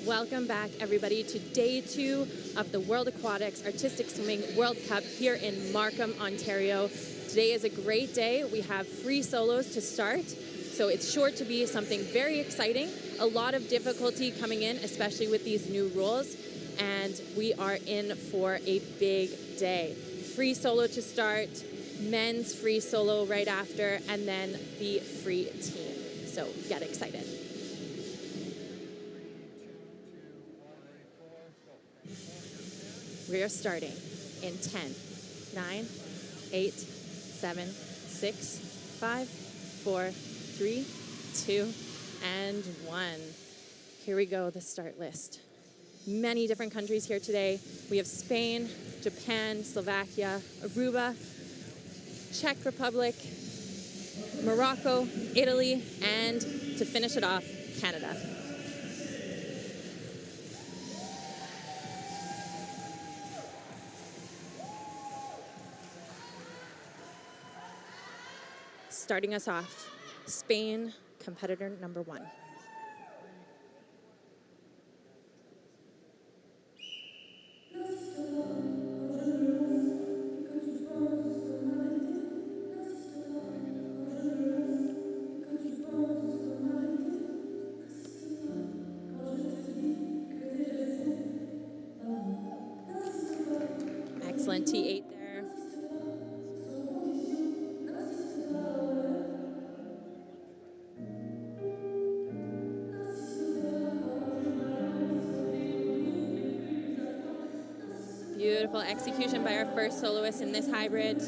Welcome back, everybody, to day 2 of the World Aquatics Artistic Swimming World Cup here in Markham, Ontario. Today is a great day. We have free solos to start, so it's sure to be something very exciting. A lot of difficulty coming in, especially with these new rules, and we are in for a big day. Free solo to start, men's free solo right after, and then the free team. So get excited. We are starting in 10, 9, 8, 7, 6, 5, 4, 3, 2, and 1. Here we go, the start list. Many different countries here today. We have Spain, Japan, Slovakia, Aruba, Czech Republic, Morocco, Italy, and to finish it off, Canada. Starting us off, Spain, competitor number 1. Excellent T8 there. Beautiful execution by our first soloist in this hybrid.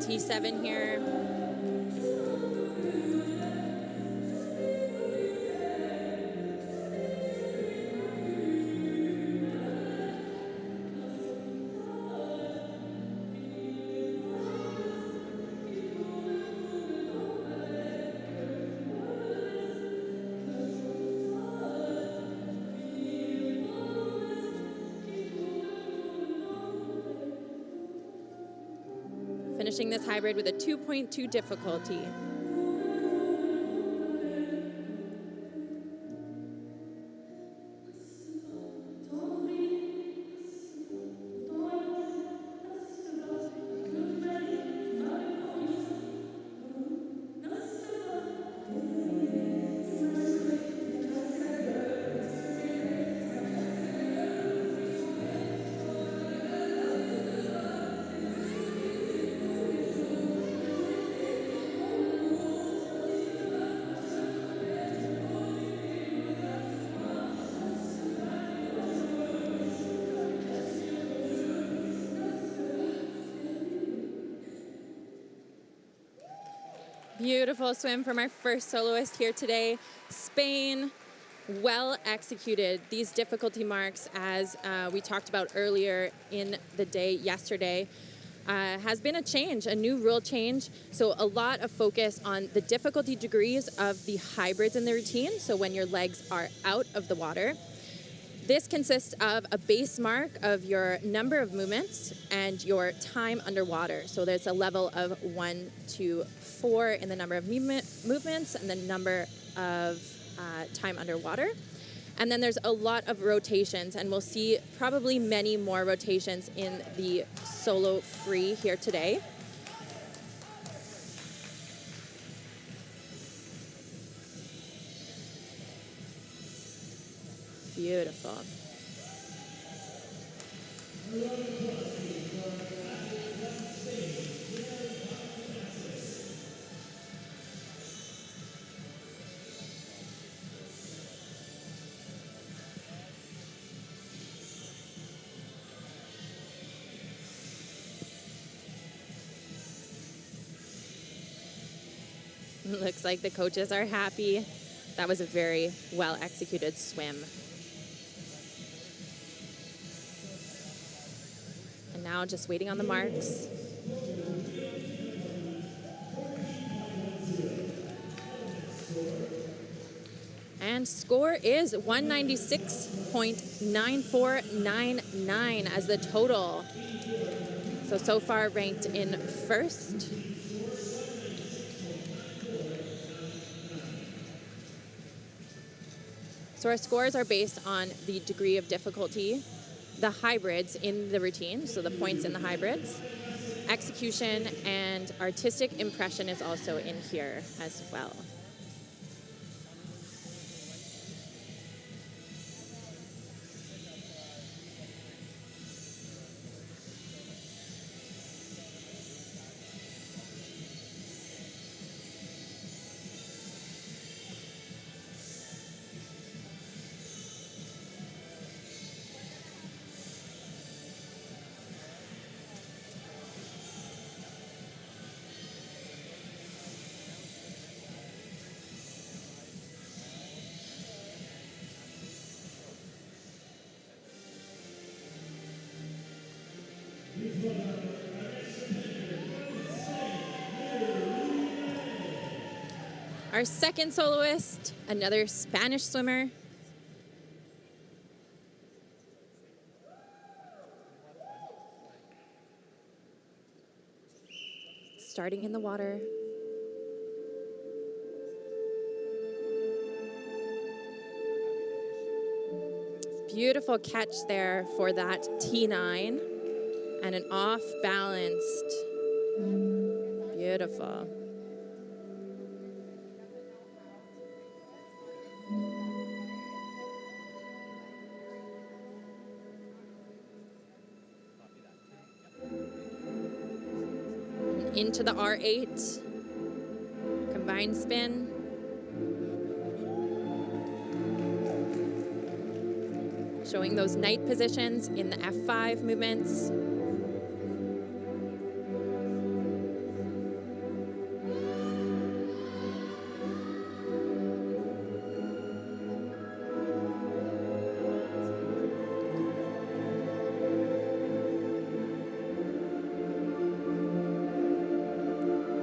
T7 here. Finishing this hybrid with a 2.2 difficulty. Beautiful swim from our first soloist here today. Spain, well executed. These difficulty marks, as we talked about earlier in the day yesterday, has been a change, a new rule change. So a lot of focus on the difficulty degrees of the hybrids in the routine. So when your legs are out of the water. This consists of a base mark of your number of movements and your time underwater. So there's a level of 1 to 4 in the number of movements and the number of time underwater. And then there's a lot of rotations, and we'll see probably many more rotations in the solo free here today. Beautiful. Looks like the coaches are happy. That was a very well executed swim. And now just waiting on the marks. And score is 196.9499 as the total. So far ranked in first. So our scores are based on the degree of difficulty, the hybrids in the routine, so the points in the hybrids, execution, and artistic impression is also in here as well. Our second soloist, another Spanish swimmer. Starting in the water. Beautiful catch there for that T9 and an off-balanced. Beautiful. Into the R8, combined spin. Showing those night positions in the F5 movements.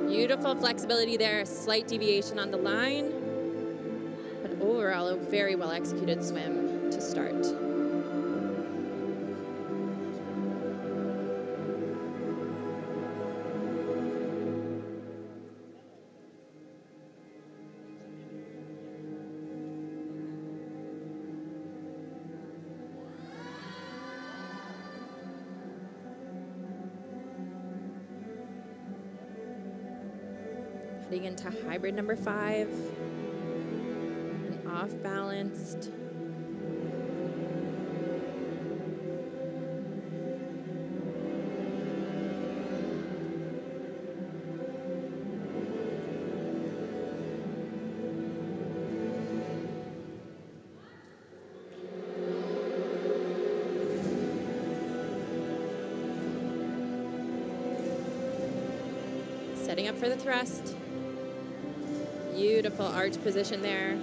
Beautiful flexibility there, slight deviation on the line, but overall a very well executed swim to start. Heading into hybrid number 5, and off-balanced. Setting up for the thrust. Beautiful arch position there.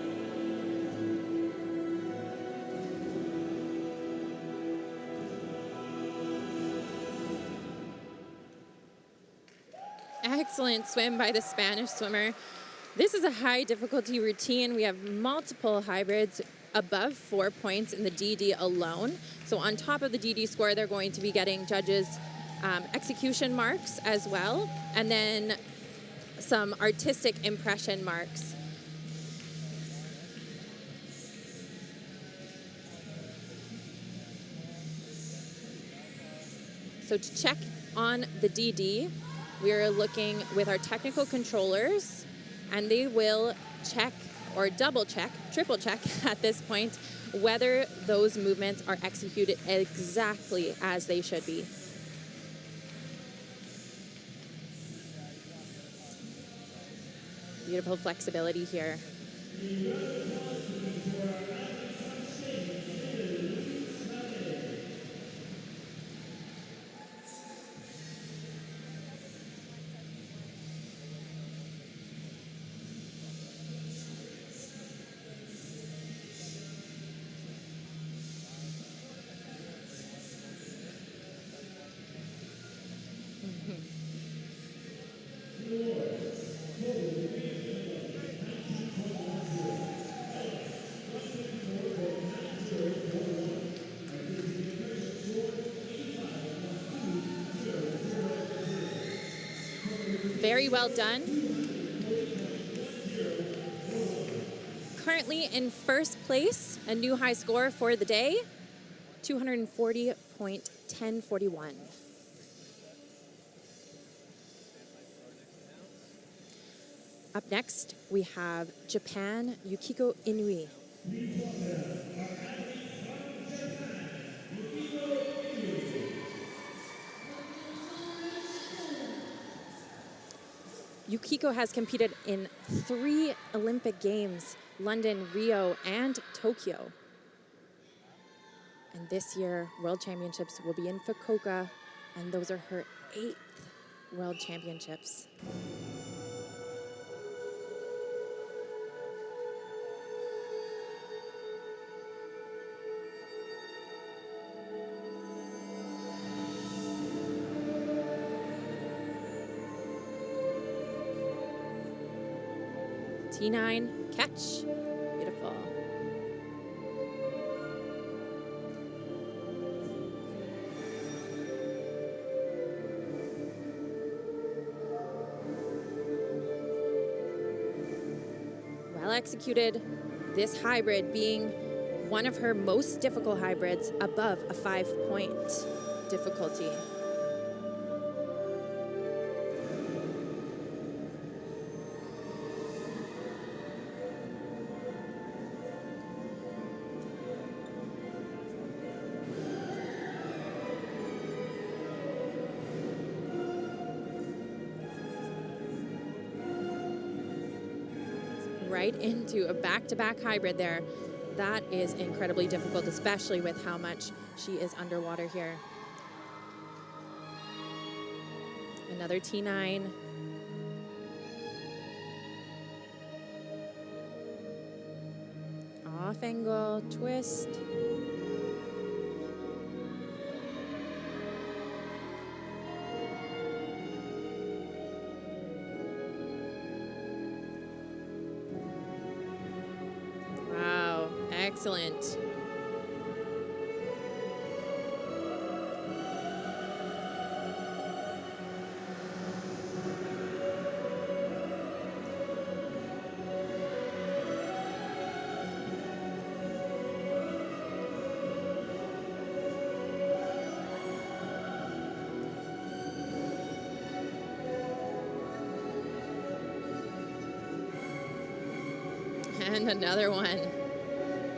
Excellent swim by the Spanish swimmer. This is a high difficulty routine. We have multiple hybrids above 4 points in the DD alone. So on top of the DD score, they're going to be getting judges' execution marks as well, and then some artistic impression marks. So to check on the DD, we are looking with our technical controllers, and they will check or double check, triple check at this point, whether those movements are executed exactly as they should be. Beautiful flexibility here. Very well done. Currently in first place, a new high score for the day, 240.1041. Up next, we have Japan, Yukiko Inui. Yukiko has competed in 3 Olympic Games, London, Rio, and Tokyo. And this year, World Championships will be in Fukuoka, and those are her 8th World Championships. T9, catch. Beautiful. Well executed. This hybrid being one of her most difficult hybrids, above a 5-point difficulty. Right into a back-to-back hybrid there. That is incredibly difficult, especially with how much she is underwater here. Another T9. Off angle, twist. Excellent. And another one.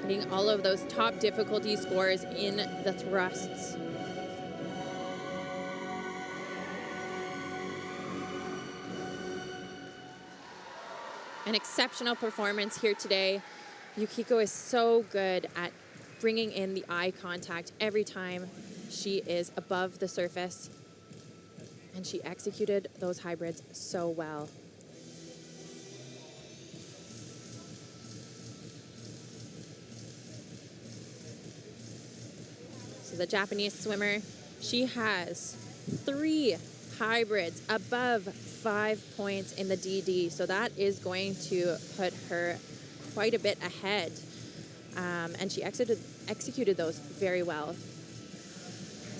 Hitting all of those top difficulty scores in the thrusts. An exceptional performance here today. Yukiko is so good at bringing in the eye contact every time she is above the surface. And she executed those hybrids so well. The Japanese swimmer, she has 3 hybrids above 5 points in the DD, so that is going to put her quite a bit ahead, and she executed those very well.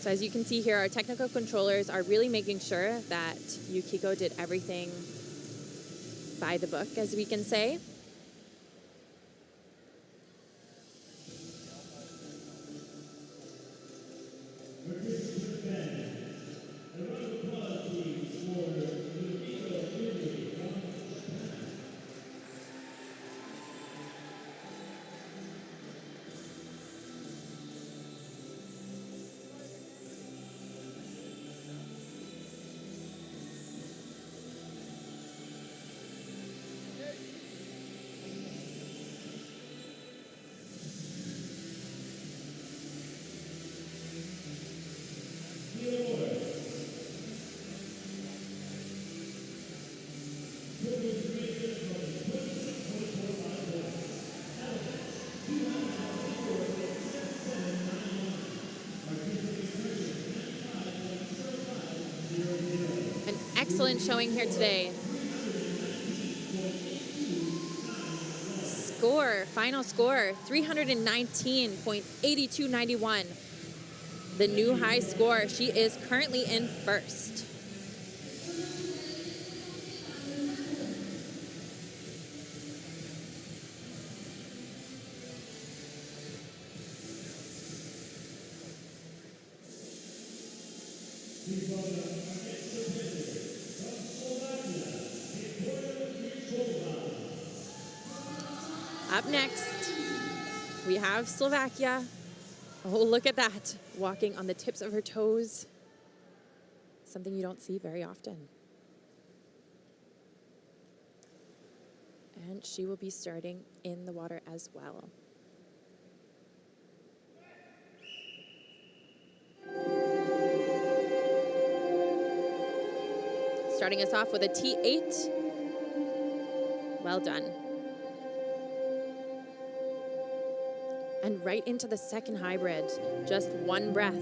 So as you can see here, our technical controllers are really making sure that Yukiko did everything by the book, as we can say. Excellent showing here today. Final score, 319.8291. The new high score. She is currently in first. Up next, we have Slovakia. Oh, look at that. Walking on the tips of her toes. Something you don't see very often. And she will be starting in the water as well. Starting us off with a T8. Well done. And right into the second hybrid. Just one breath.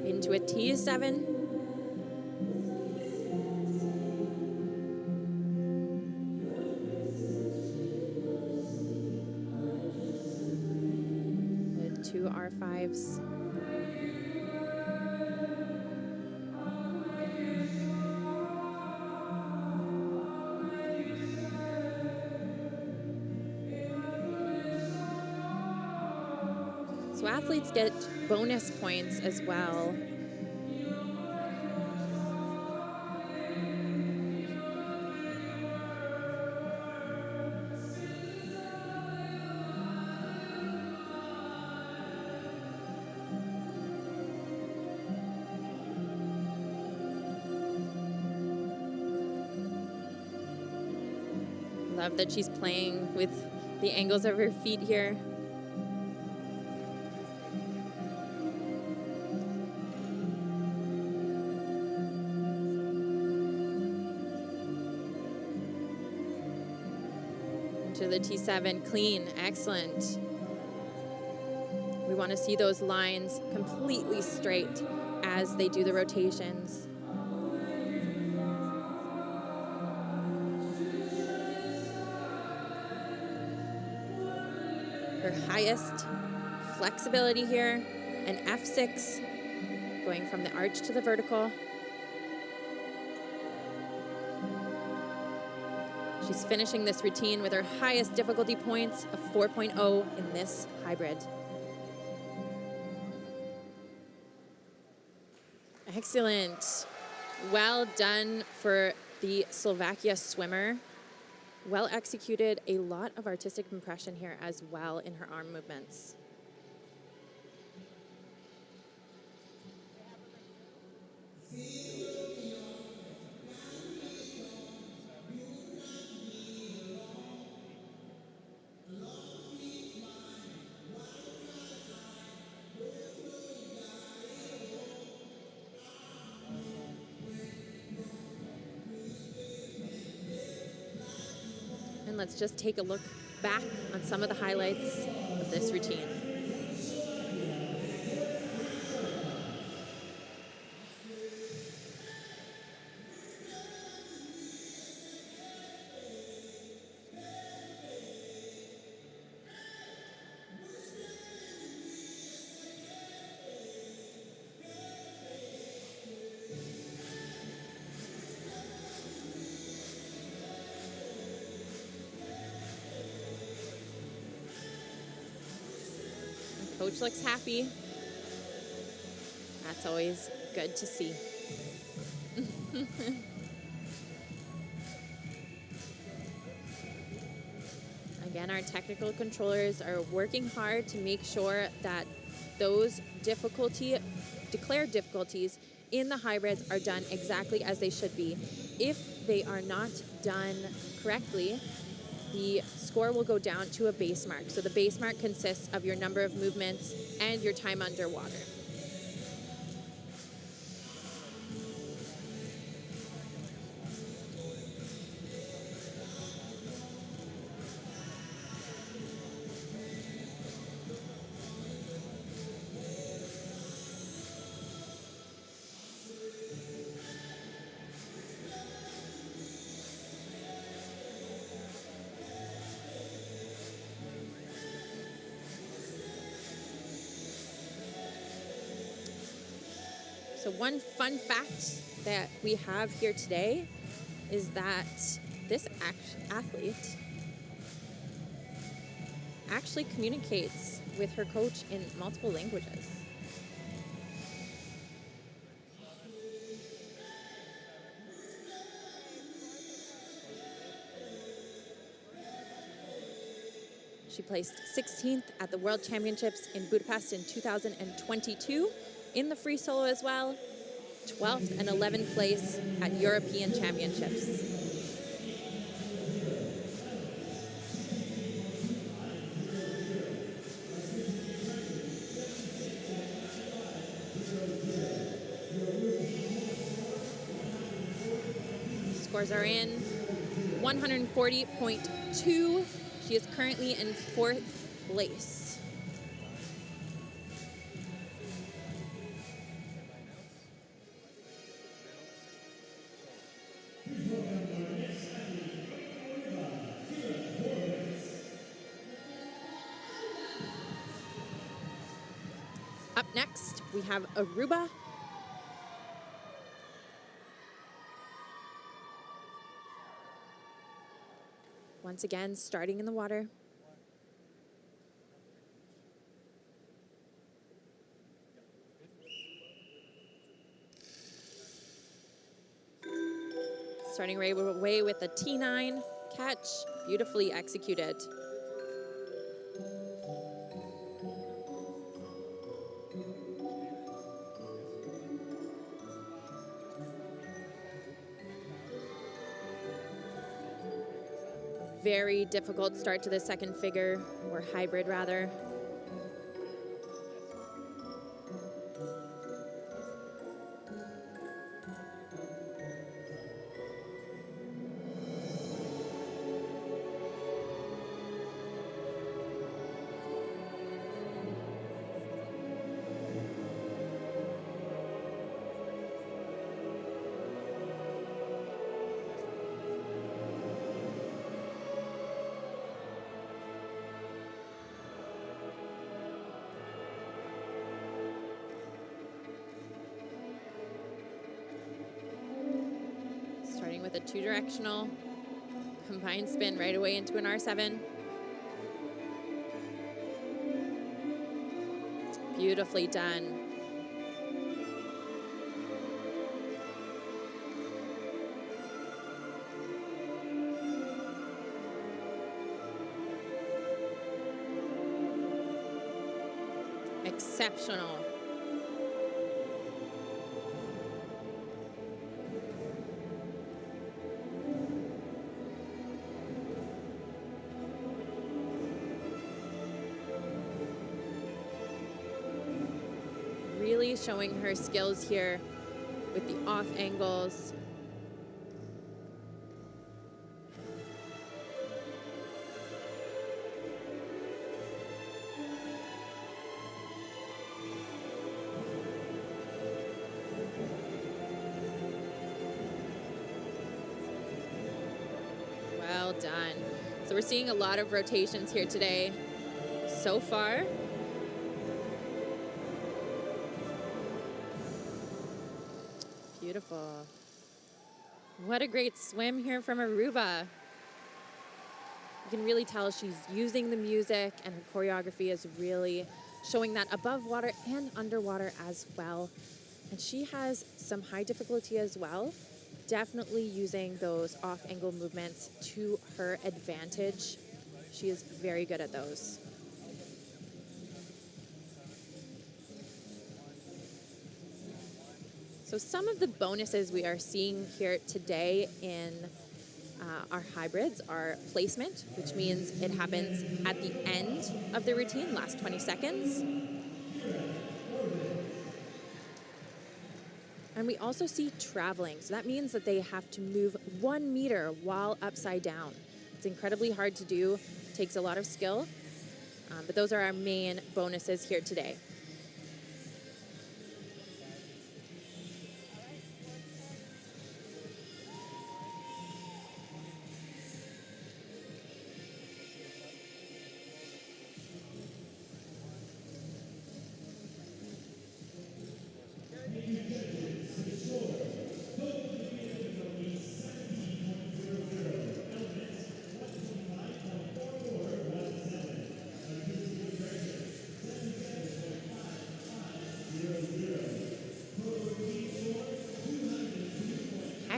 Into a T7. Two R5s. So athletes get bonus points as well. Love that she's playing with the angles of her feet here. Into the T7, clean, excellent. We want to see those lines completely straight as they do the rotations. Her highest flexibility here, an F6, going from the arch to the vertical. She's finishing this routine with her highest difficulty points of 4.0 in this hybrid. Excellent. Well done for the Slovakia swimmer. Well executed, a lot of artistic impression here as well in her arm movements. And let's just take a look back on some of the highlights of this routine. Coach looks happy. That's always good to see. Again, our technical controllers are working hard to make sure that those declared difficulties in the hybrids are done exactly as they should be. If they are not done correctly, the score will go down to a base mark. So the base mark consists of your number of movements and your time underwater. So one fun fact that we have here today is that this athlete actually communicates with her coach in multiple languages. She placed 16th at the World Championships in Budapest in 2022 in the free solo as well, 12th and 11th place at European Championships. Scores are in 140.2. She is currently in 4th place. Up next, we have Aruba. Once again, starting in the water. Starting right away with a T9 catch, beautifully executed. Very difficult start to the second figure, or hybrid rather. Starting with a two-directional combined spin right away into an R7. Beautifully done. Exceptional. Really showing her skills here with the off angles. Well done. So we're seeing a lot of rotations here today so far. Beautiful. What a great swim here from Aruba. You can really tell she's using the music, and her choreography is really showing that above water and underwater as well. And she has some high difficulty as well, definitely using those off-angle movements to her advantage. She is very good at those. So some of the bonuses we are seeing here today in our hybrids are placement, which means it happens at the end of the routine, last 20 seconds. And we also see traveling. So that means that they have to move 1 meter while upside down. It's incredibly hard to do, takes a lot of skill, but those are our main bonuses here today.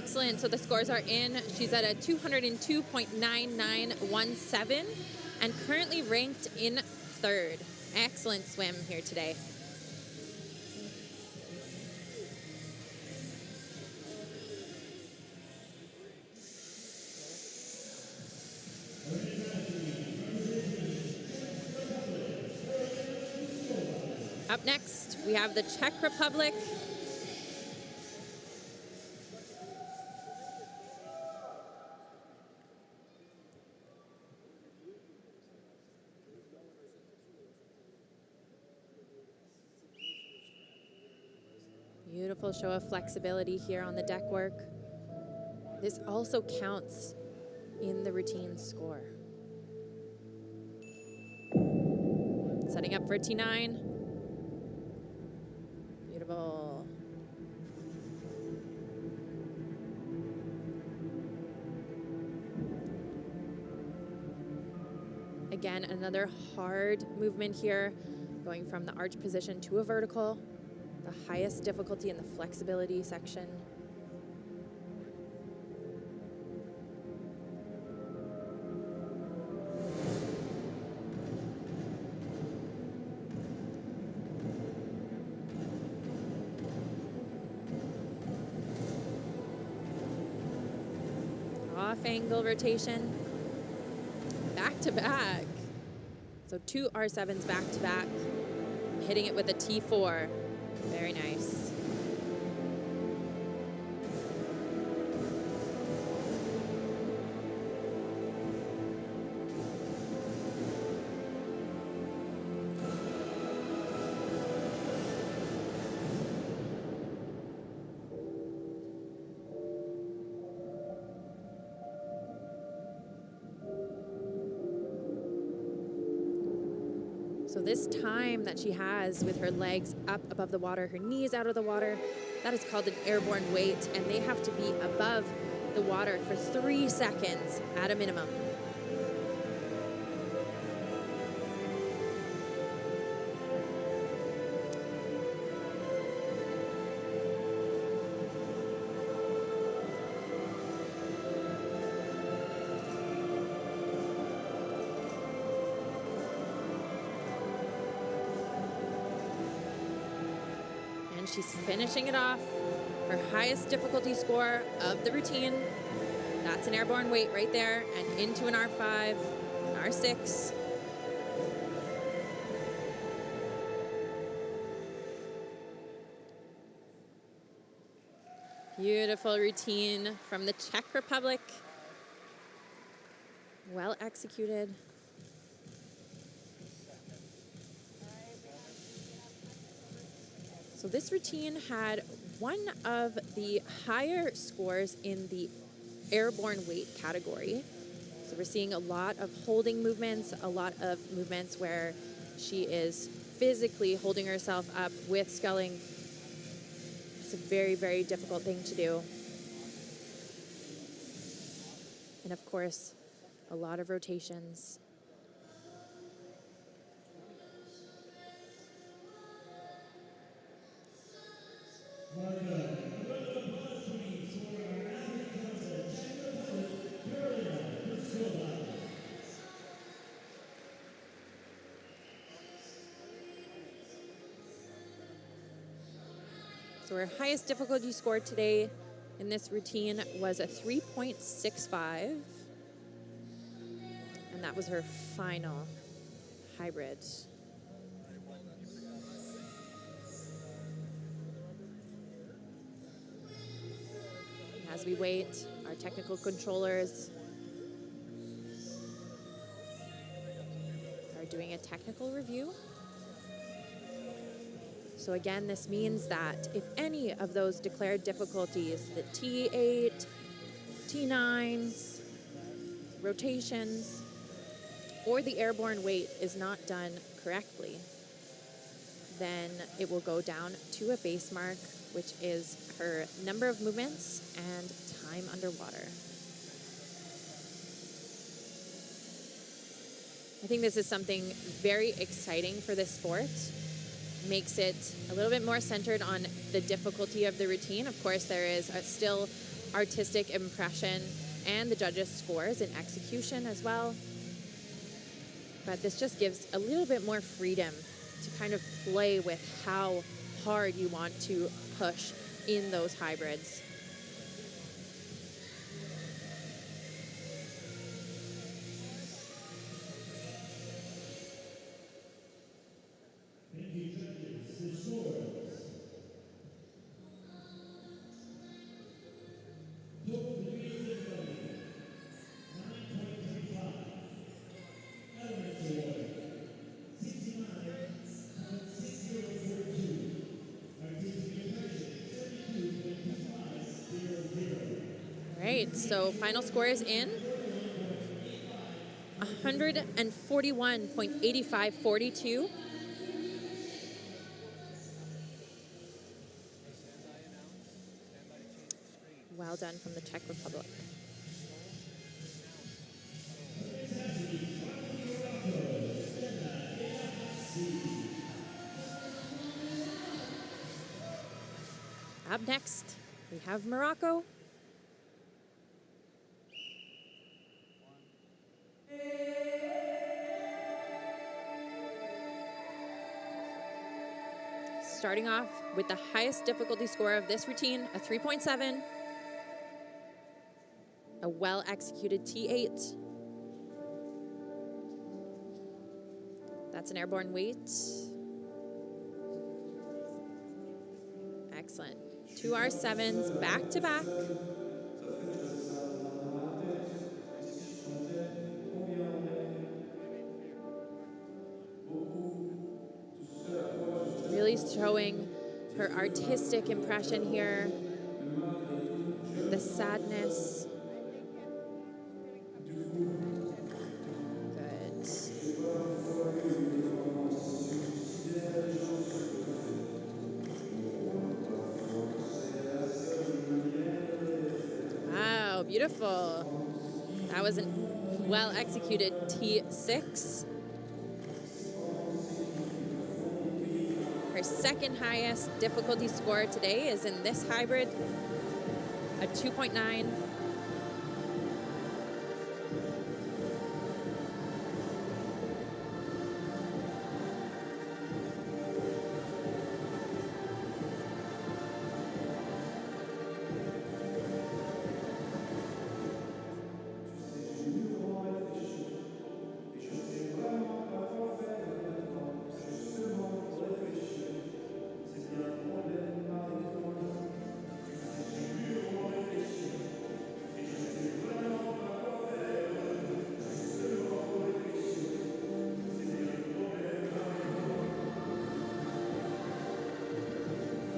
Excellent. So the scores are in. She's at a 202.9917 and currently ranked in third. Excellent swim here today. Up next, we have the Czech Republic. Beautiful show of flexibility here on the deck work. This also counts in the routine score. Setting up for T9. Beautiful. Again, another hard movement here, going from the arch position to a vertical. The highest difficulty in the flexibility section. Off angle rotation, back to back. So 2 R7s back to back, hitting it with a T4. Very nice. So this time that she has with her legs up above the water, her knees out of the water, that is called an airborne weight, and they have to be above the water for 3 seconds at a minimum. She's finishing it off. Her highest difficulty score of the routine. That's an airborne weight right there, and into an R5, an R6. Beautiful routine from the Czech Republic. Well executed. So this routine had one of the higher scores in the airborne weight category. So we're seeing a lot of holding movements, a lot of movements where she is physically holding herself up with sculling. It's a very, very difficult thing to do. And of course, a lot of rotations. So her highest difficulty score today in this routine was a 3.65, and that was her final hybrid. As we wait, our technical controllers are doing a technical review. So again, this means that if any of those declared difficulties, the T8, T9s, rotations, or the airborne weight is not done correctly, then it will go down to a base mark, which is her number of movements and time underwater. I think this is something very exciting for this sport. Makes it a little bit more centered on the difficulty of the routine. Of course, there is still artistic impression and the judges' scores in execution as well. But this just gives a little bit more freedom to kind of play with how hard you want to push in those hybrids. Right, so final score is in 141.8542. Well done from the Czech Republic. Up next, we have Morocco. Starting off with the highest difficulty score of this routine, a 3.7, a well-executed T8. That's an airborne weight. Excellent. 2 R7s back to back. Really showing her artistic impression here. The sadness. Good. Wow, beautiful. That was a well-executed T6. Her second highest difficulty score today is in this hybrid, a 2.9.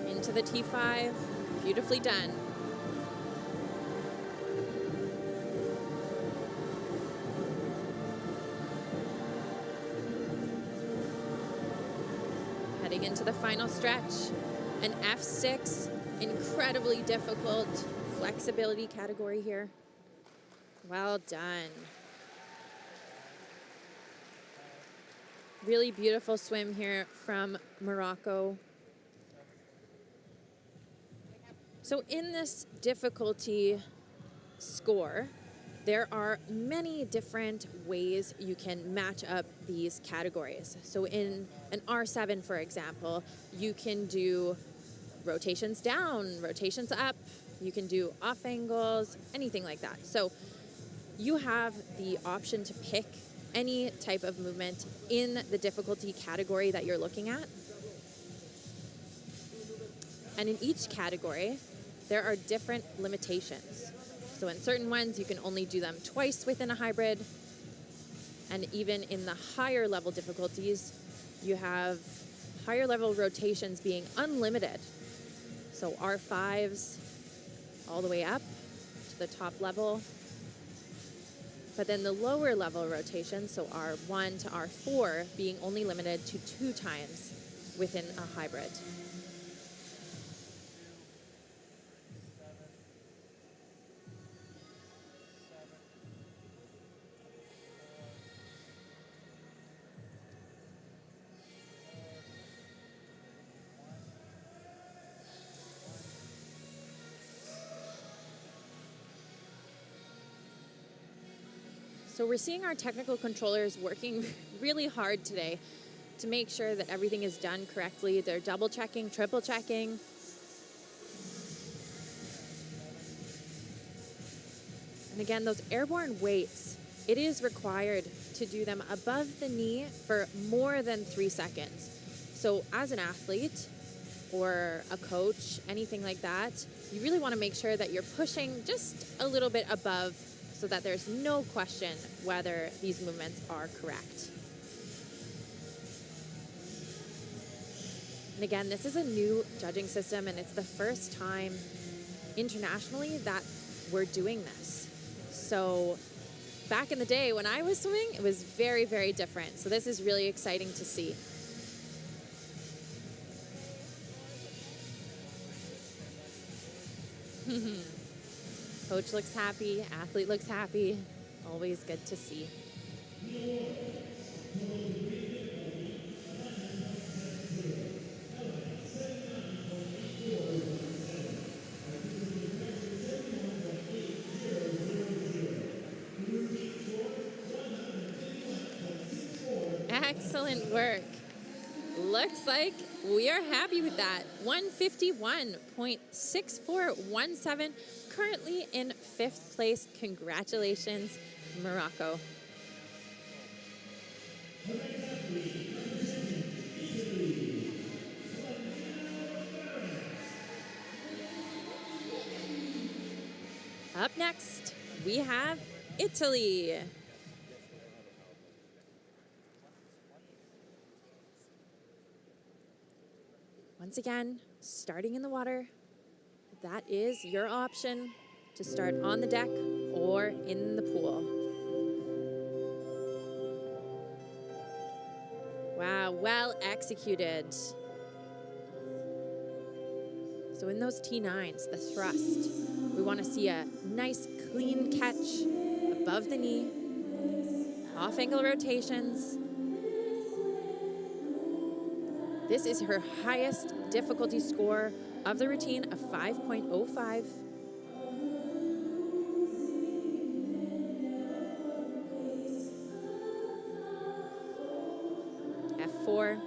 Into the T5, beautifully done. Heading into the final stretch, an F6, incredibly difficult flexibility category here. Well done. Really beautiful swim here from Morocco. So in this difficulty score, there are many different ways you can match up these categories. So in an R7, for example, you can do rotations down, rotations up, you can do off angles, anything like that. So you have the option to pick any type of movement in the difficulty category that you're looking at. And in each category, there are different limitations. So in certain ones, you can only do them twice within a hybrid. And even in the higher level difficulties, you have higher level rotations being unlimited. So R5s all the way up to the top level. But then the lower level rotations, so R1 to R4, being only limited to 2 times within a hybrid. So we're seeing our technical controllers working really hard today to make sure that everything is done correctly. They're double checking, triple checking. And again, those airborne weights, it is required to do them above the knee for more than 3 seconds. So as an athlete or a coach, anything like that, you really want to make sure that you're pushing just a little bit above so that there's no question whether these movements are correct. And again, this is a new judging system, and it's the first time internationally that we're doing this. So back in the day when I was swimming, it was very, very different. So this is really exciting to see. Coach looks happy, athlete looks happy. Always good to see. Excellent work. Looks like we are happy with that. 151.6417, currently in 5th place. Congratulations, Morocco. Up next, we have Italy. Once again, starting in the water, that is your option to start on the deck or in the pool. Wow, well executed. So in those T9s, the thrust, we want to see a nice clean catch above the knee, off angle rotations. This is her highest difficulty score of the routine, a 5.05. F4.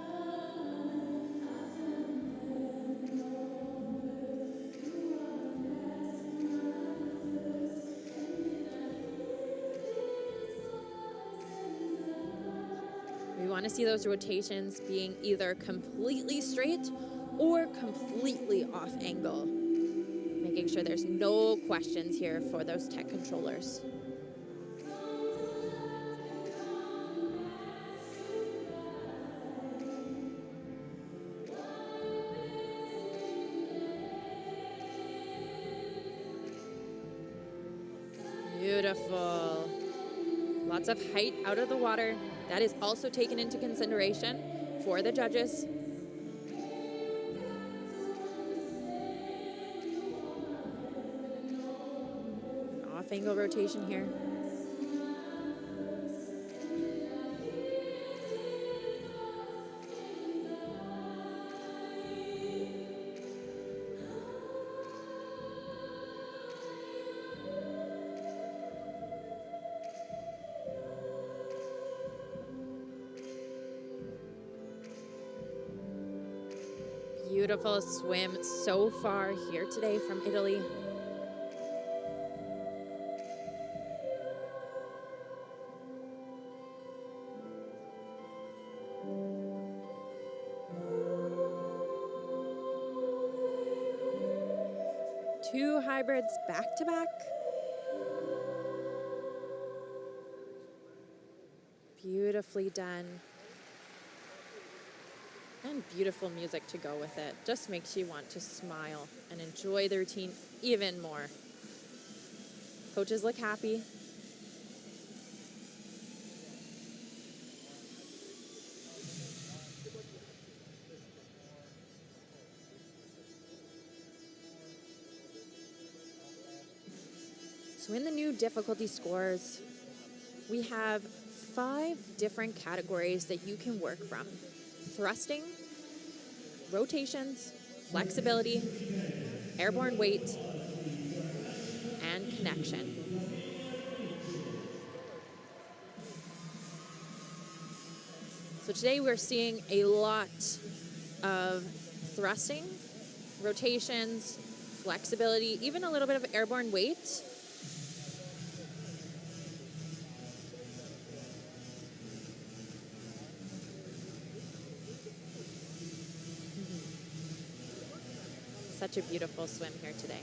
We want to see those rotations being either completely straight or completely off angle, making sure there's no questions here for those tech controllers. Beautiful. Lots of height out of the water. That is also taken into consideration for the judges. Off angle rotation here. Beautiful swim so far here today from Italy. Two hybrids back to back. Beautifully done. And beautiful music to go with it. Just makes you want to smile and enjoy the routine even more. Coaches look happy. So in the new difficulty scores, we have 5 different categories that you can work from. Thrusting, rotations, flexibility, airborne weight, and connection. today we're seeing a lot of thrusting, rotations, flexibility, even a little bit of airborne weight. Such a beautiful swim here today.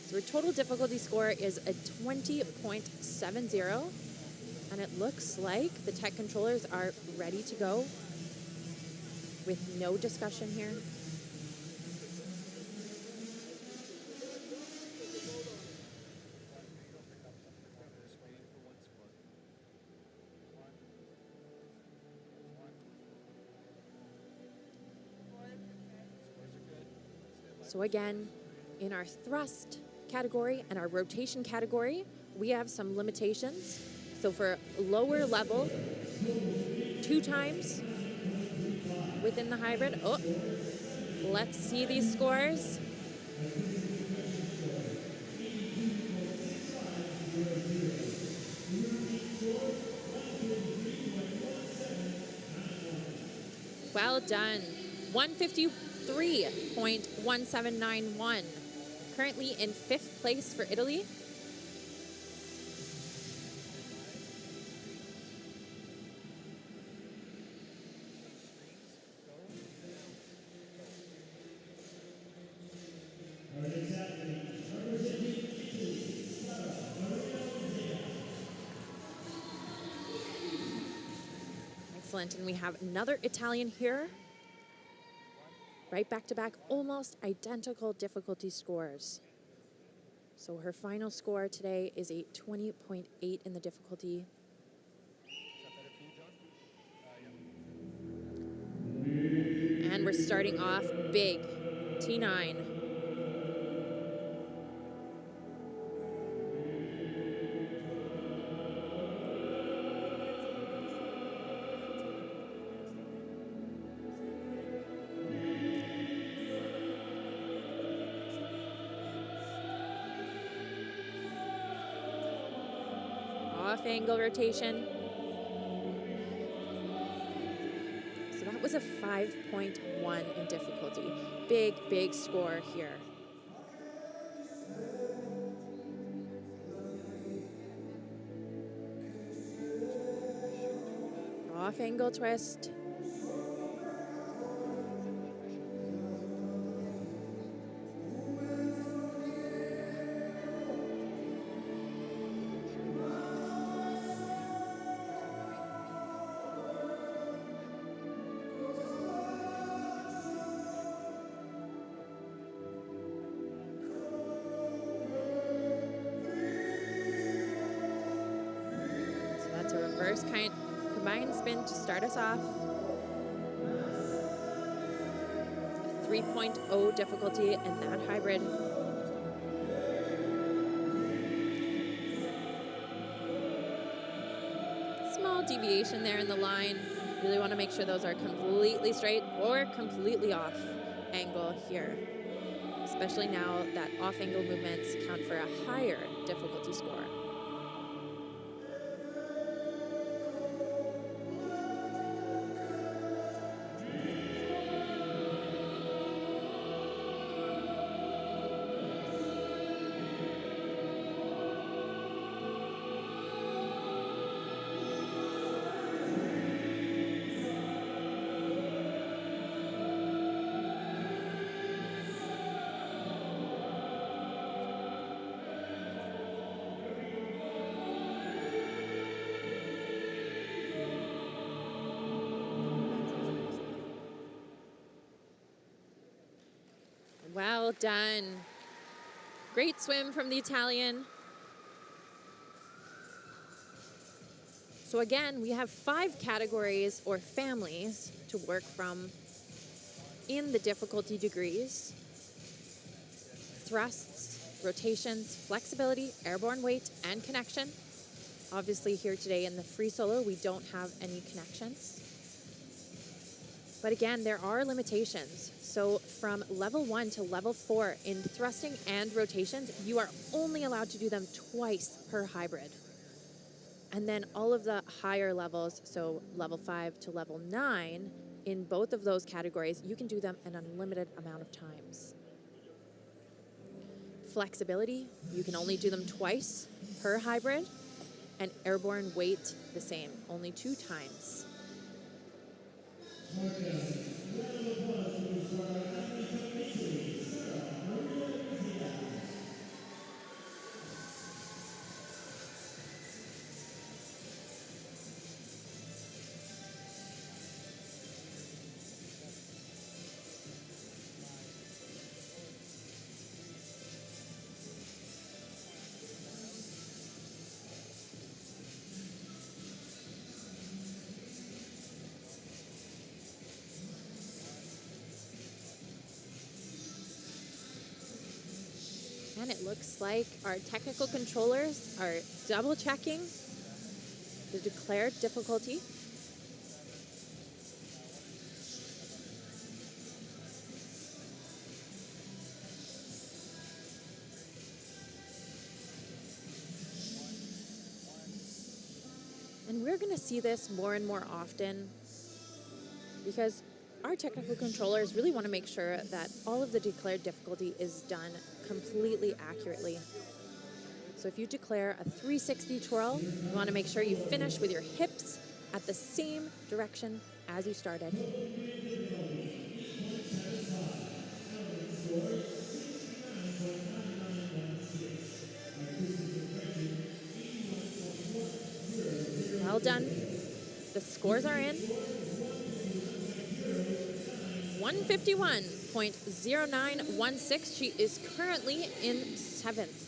So our total difficulty score is a 20.70, and it looks like the tech controllers are ready to go with no discussion here. So again, in our thrust category and our rotation category, we have some limitations. So for lower level, 2 times within the hybrid. Oh, let's see these scores. Well done. 153.1791. Currently in 5th place for Italy. Excellent, and we have another Italian here. Right back to back, almost identical difficulty scores. So her final score today is a 20.8 in the difficulty. And we're starting off big, T9. Off angle rotation. So that was a 5.1 in difficulty. Big, big score here. Off angle twist. A reverse combined spin to start us off. A 3.0 difficulty in that hybrid. Small deviation there in the line. Really want to make sure those are completely straight or completely off angle here. Especially now that off angle movements count for a higher difficulty score. Well done. Great swim from the Italian. So again, we have 5 categories or families to work from in the difficulty degrees. Thrusts, rotations, flexibility, airborne weight, and connection. Obviously here today in the free solo, we don't have any connections. But again, there are limitations. So from level 1 to level 4 in thrusting and rotations, you are only allowed to do them twice per hybrid. And then all of the higher levels, so level 5 to level 9, in both of those categories, you can do them an unlimited amount of times. Flexibility, you can only do them twice per hybrid, and airborne weight, the same, only 2 times. And it looks like our technical controllers are double checking the declared difficulty. And we're going to see this more and more often because our technical controllers really want to make sure that all of the declared difficulty is done completely accurately. So if you declare a 360 twirl, you want to make sure you finish with your hips at the same direction as you started. Well done. The scores are in. 151.0916. She is currently in 7th.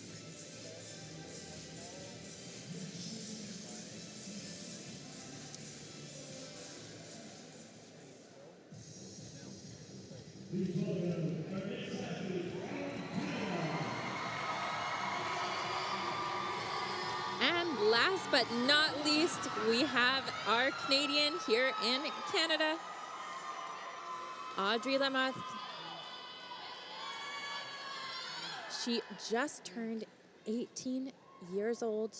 And last but not least, we have our Canadian here in Canada, Audrey Lamoth. She just turned 18 years old.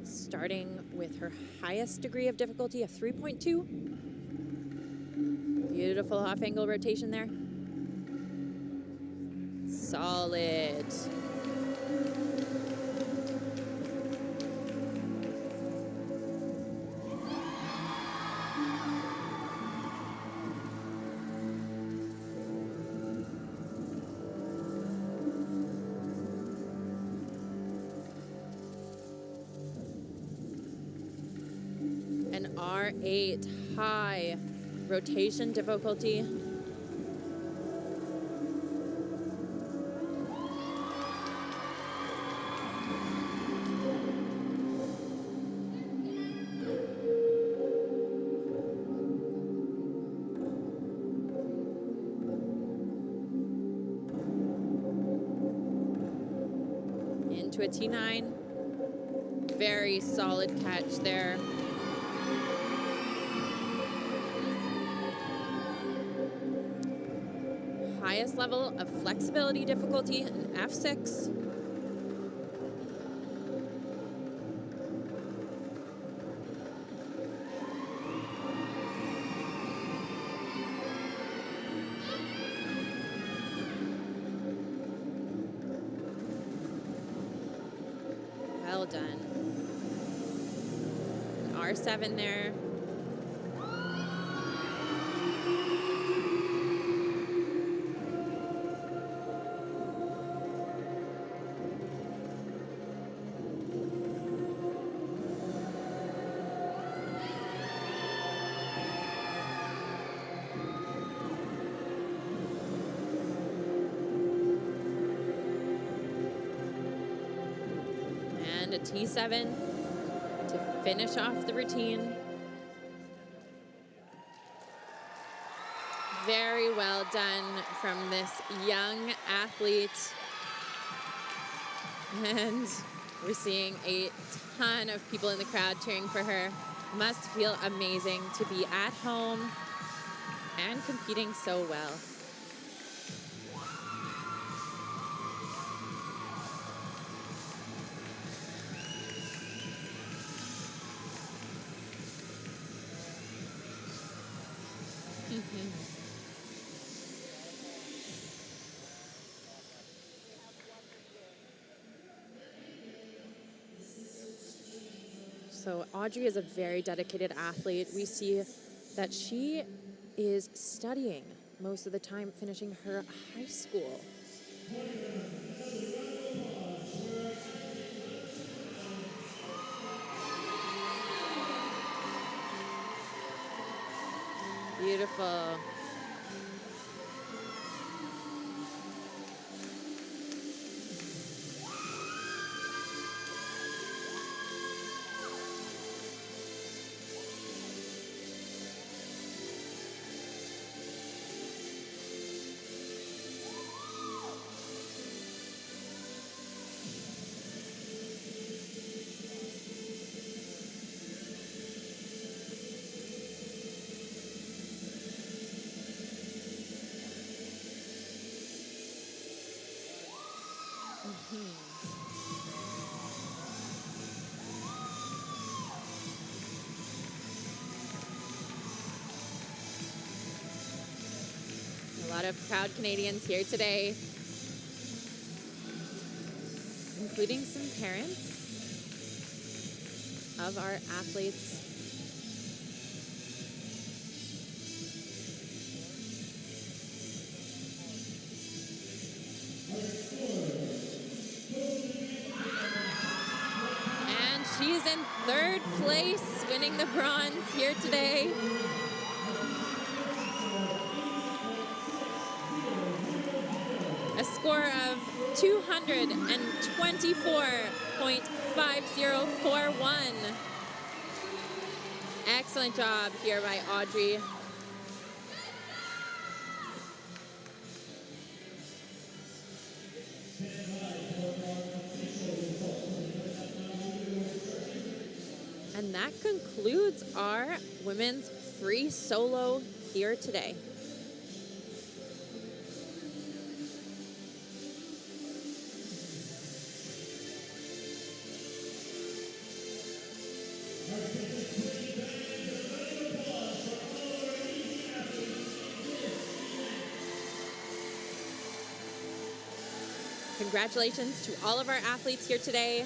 Starting with her highest degree of difficulty, a 3.2. Beautiful off-angle rotation there. Solid. An R8 high rotation difficulty. Into a T9. Very solid catch there. Highest level of flexibility difficulty, an F6. Well done. R7 there. A T7 to finish off the routine. Very well done from this young athlete. And We're seeing a ton of people in the crowd cheering for her. Must feel amazing to be at home and competing so well. So Audrey is a very dedicated athlete. We see that she is studying most of the time, finishing her high school. Beautiful. A lot of proud Canadians here today, including some parents of our athletes. And she's in third place, winning the bronze here today. A score of 224.5041. Excellent job here by Audrey. And that concludes our women's free solo here today. Congratulations to all of our athletes here today.